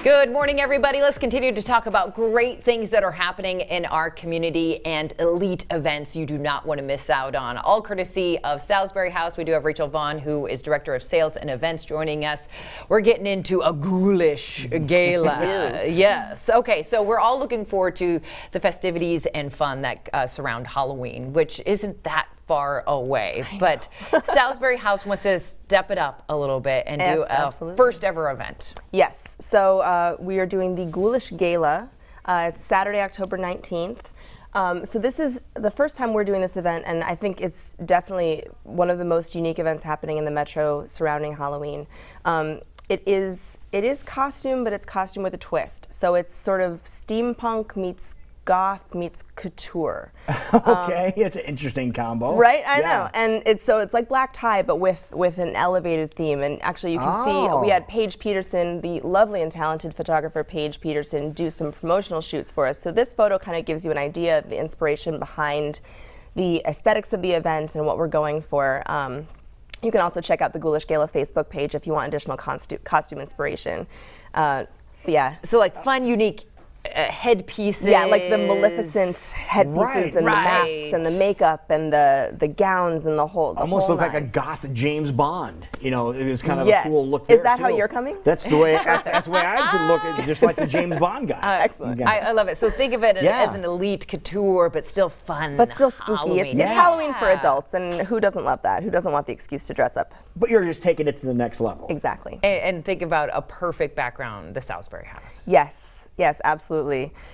Good morning, everybody. Let's continue to talk about great things that are happening in our community and elite events you do not want to miss out on. All courtesy of Salisbury House. We do have Rachel Vaughn, who is Director of Sales and Events, joining us. We're getting into a ghoulish gala. Yes. Okay, so we're all looking forward to the festivities and fun that surround Halloween, which isn't that far away. But Salisbury House wants to step it up a little bit and do a first ever event. Yes. So we are doing the Ghoulish Gala. It's Saturday, October 19th. So this is the first time we're doing this event, and I think it's definitely one of the most unique events happening in the metro surrounding Halloween. It is costume, but it's costume with a twist. So it's sort of steampunk meets goth meets couture. Okay, it's an interesting combo. Right, I know. And it's like black tie, but with an elevated theme. And actually, you can see we had Paige Peterson, the lovely and talented photographer Paige Peterson, do some promotional shoots for us. So this photo kind of gives you an idea of the inspiration behind the aesthetics of the event and what we're going for. You can also check out the Ghoulish Gala Facebook page if you want additional costume inspiration. Yeah. So like fun, unique headpieces. Yeah, like the Maleficent headpieces and the masks and the makeup and the gowns and the whole almost looked like a goth James Bond. You know, it was kind of a cool look there. Is that too. How you're coming? That's the way that's the way I could look at, just like the James Bond guy. Excellent. I love it. So think of it as an elite couture, but still fun. But still spooky. Halloween. It's Halloween for adults, and who doesn't love that? Who doesn't want the excuse to dress up? But you're just taking it to the next level. Exactly. And think about a perfect background, the Salsbury House. Yes, absolutely.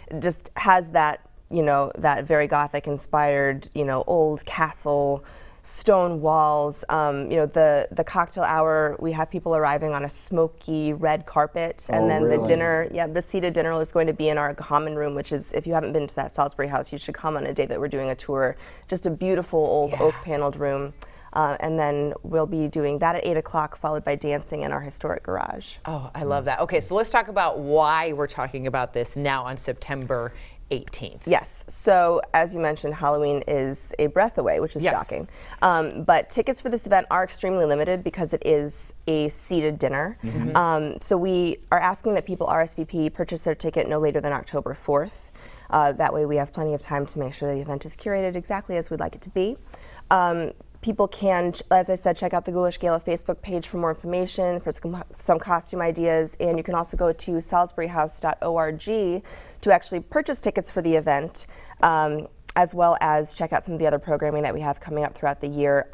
It just has that, that very Gothic inspired, old castle, stone walls. The cocktail hour, we have people arriving on a smoky red carpet, and then the dinner, the seated dinner is going to be in our common room, which is, if you haven't been to that Salisbury House, you should come on a day that we're doing a tour. Just a beautiful old oak paneled room. And then we'll be doing that at 8 o'clock, followed by dancing in our historic garage. Oh, I love that. Okay, so let's talk about why we're talking about this now on September 18th. Yes, so as you mentioned, Halloween is a breath away, which is shocking. But tickets for this event are extremely limited because it is a seated dinner. So we are asking that people RSVP, purchase their ticket no later than October 4th. That way we have plenty of time to make sure the event is curated exactly as we'd like it to be. People can, as I said, check out the Ghoulish Gala Facebook page for more information, for some costume ideas, and you can also go to salisburyhouse.org to actually purchase tickets for the event, as well as check out some of the other programming that we have coming up throughout the year.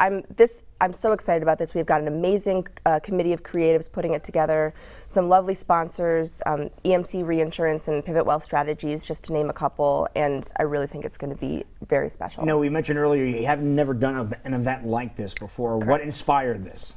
I'm so excited about this. We've got an amazing committee of creatives putting it together, some lovely sponsors, EMC Reinsurance and Pivot Wealth Strategies, just to name a couple, and I really think it's going to be very special. We mentioned earlier you have never done an event like this before. Correct. What inspired this?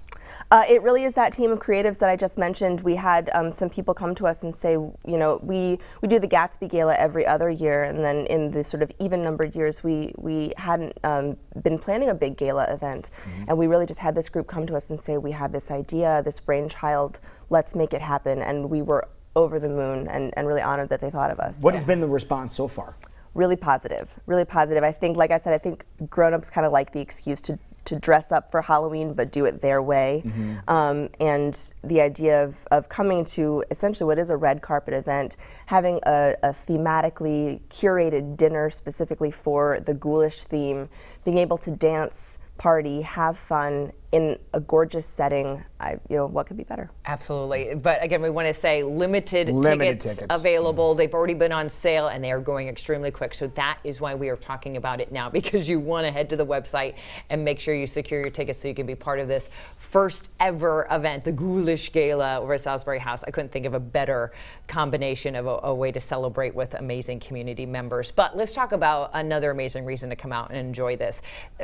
It really is that team of creatives that I just mentioned. We had some people come to us and say, we do the Gatsby Gala every other year, and then in the sort of even-numbered years, we hadn't been planning a big gala event, and we really just had this group come to us and say, we have this idea, this brainchild, let's make it happen, and we were over the moon and really honored that they thought of us. What has been the response so far? Really positive, really positive. I think, like I said, I think grown-ups kind of like the excuse to dress up for Halloween, but do it their way. And the idea of coming to essentially what is a red carpet event, having a thematically curated dinner specifically for the ghoulish theme, being able to dance, party, have fun in a gorgeous setting, what could be better? Absolutely. But again, we want to say limited tickets available. They've already been on sale and they are going extremely quick. So that is why we are talking about it now, because you want to head to the website and make sure you secure your tickets so you can be part of this first ever event, the Ghoulish Gala over at Salisbury House. I couldn't think of a better combination of a way to celebrate with amazing community members. But let's talk about another amazing reason to come out and enjoy this.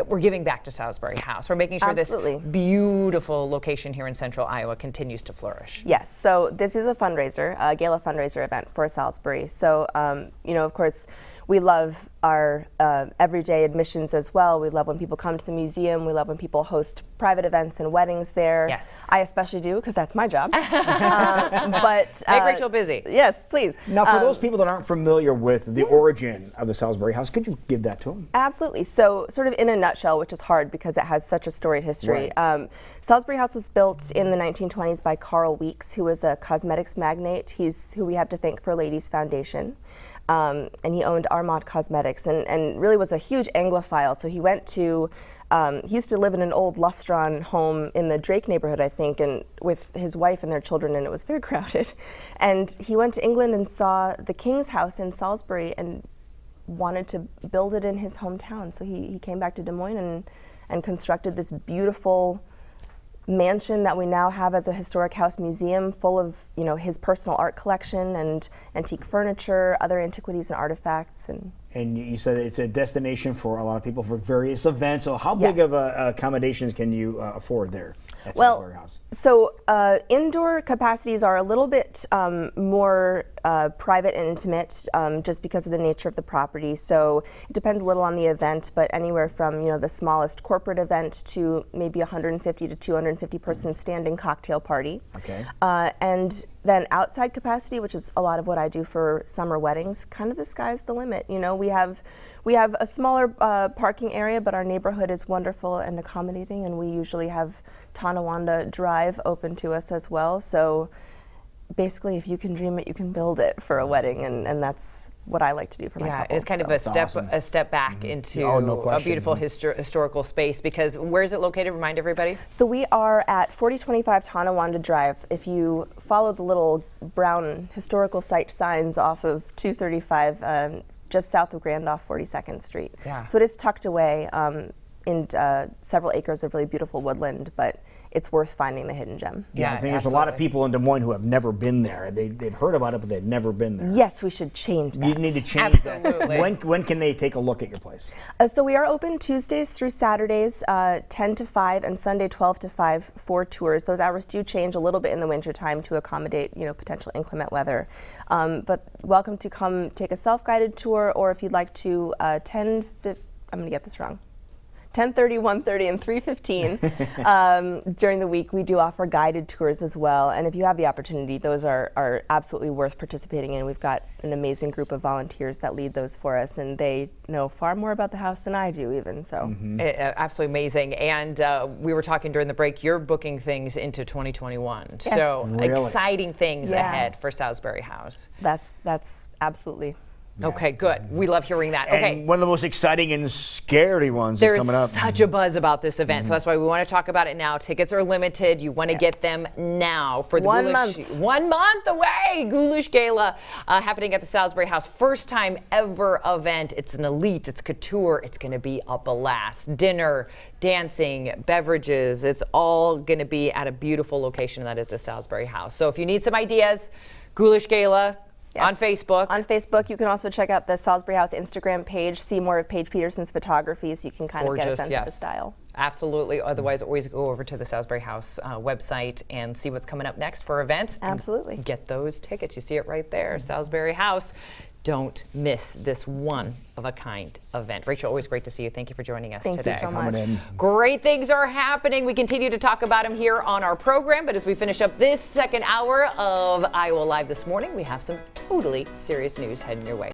We're giving back to Salisbury House. We're making sure this beautiful location here in Central Iowa continues to flourish. Yes, so this is a fundraiser, a gala fundraiser event for Salisbury. So, of course, we love our everyday admissions as well. We love when people come to the museum. We love when people host private events and weddings there. Yes. I especially do, because that's my job. But make Rachel busy. Yes, please. Now, for those people that aren't familiar with the origin of the Salisbury house, could you give that to them? Absolutely. So, sort of in a nutshell, which is hard because it has such a storied history. Right. Salisbury House was built in the 1920s by Carl Weeks, who was a cosmetics magnate. He's who we have to thank for Ladies Foundation. And he owned Armand Cosmetics and really was a huge Anglophile. So he went to, he used to live in an old Lustron home in the Drake neighborhood, I think, and with his wife and their children, and it was very crowded. And he went to England and saw the King's House in Salisbury and wanted to build it in his hometown. So he came back to Des Moines and constructed this beautiful mansion that we now have as a historic house museum, full of, you know, his personal art collection and antique furniture, other antiquities and artifacts. And you said it's a destination for a lot of people for various events. So how big of accommodations can you afford there at Salisbury House? So indoor capacities are a little bit more private and intimate, just because of the nature of the property. So it depends a little on the event, but anywhere from, you know, the smallest corporate event to maybe 150 to 250 person standing cocktail party. Okay. And then outside capacity, which is a lot of what I do for summer weddings, kind of the sky's the limit. You know, we have a smaller parking area, but our neighborhood is wonderful and accommodating, and we usually have Tonawanda Drive open to us as well. So basically, if you can dream it, you can build it for a wedding, and that's what I like to do for my couples. It's kind of a step back into a beautiful historical space, because where is it located? Remind everybody. So we are at 4025 Tonawanda Drive. If you follow the little brown historical site signs off of 235, just south of Grand off 42nd Street. Yeah. So it is tucked away in several acres of really beautiful woodland, but it's worth finding the hidden gem. Yeah, I think there's a lot of people in Des Moines who have never been there. They've heard about it, but they've never been there. Yes, we should change that. You need to change that. When can they take a look at your place? So we are open Tuesdays through Saturdays, 10 to 5, and Sunday 12 to 5 for tours. Those hours do change a little bit in the wintertime to accommodate, you know, potential inclement weather. But welcome to come take a self-guided tour, or if you'd like to, I'm going to get this wrong. 10:30, 1:30, and 3:15 during the week. We do offer guided tours as well, and if you have the opportunity, those are absolutely worth participating in. We've got an amazing group of volunteers that lead those for us, and they know far more about the house than I do even, so. Absolutely amazing. And we were talking during the break, you're booking things into 2021. Yes. So really exciting things ahead for Salisbury House. That's absolutely. Okay, good. We love hearing that. Okay. And one of the most exciting and scary ones is coming up. There's such a buzz about this event, so that's why we want to talk about it now. Tickets are limited. You want to get them now for the 1 month. 1 month away. Ghoulish Gala happening at the Salisbury House. First time ever event. It's an elite. It's couture. It's going to be a blast. Dinner, dancing, beverages. It's all going to be at a beautiful location, that is the Salisbury House. So if you need some ideas, Ghoulish Gala. Yes. On Facebook. On Facebook. You can also check out the Salisbury House Instagram page, see more of Paige Peterson's photography, so you can kind of get a sense of the style. Absolutely. Otherwise, always go over to the Salisbury House website and see what's coming up next for events. Absolutely. And get those tickets. You see it right there, Salisbury House. Don't miss this one-of-a-kind event. Rachel, always great to see you. Thank you for joining us today. Thank you so much. Great things are happening. We continue to talk about them here on our program, but as we finish up this second hour of Iowa Live this morning, we have some totally serious news heading your way.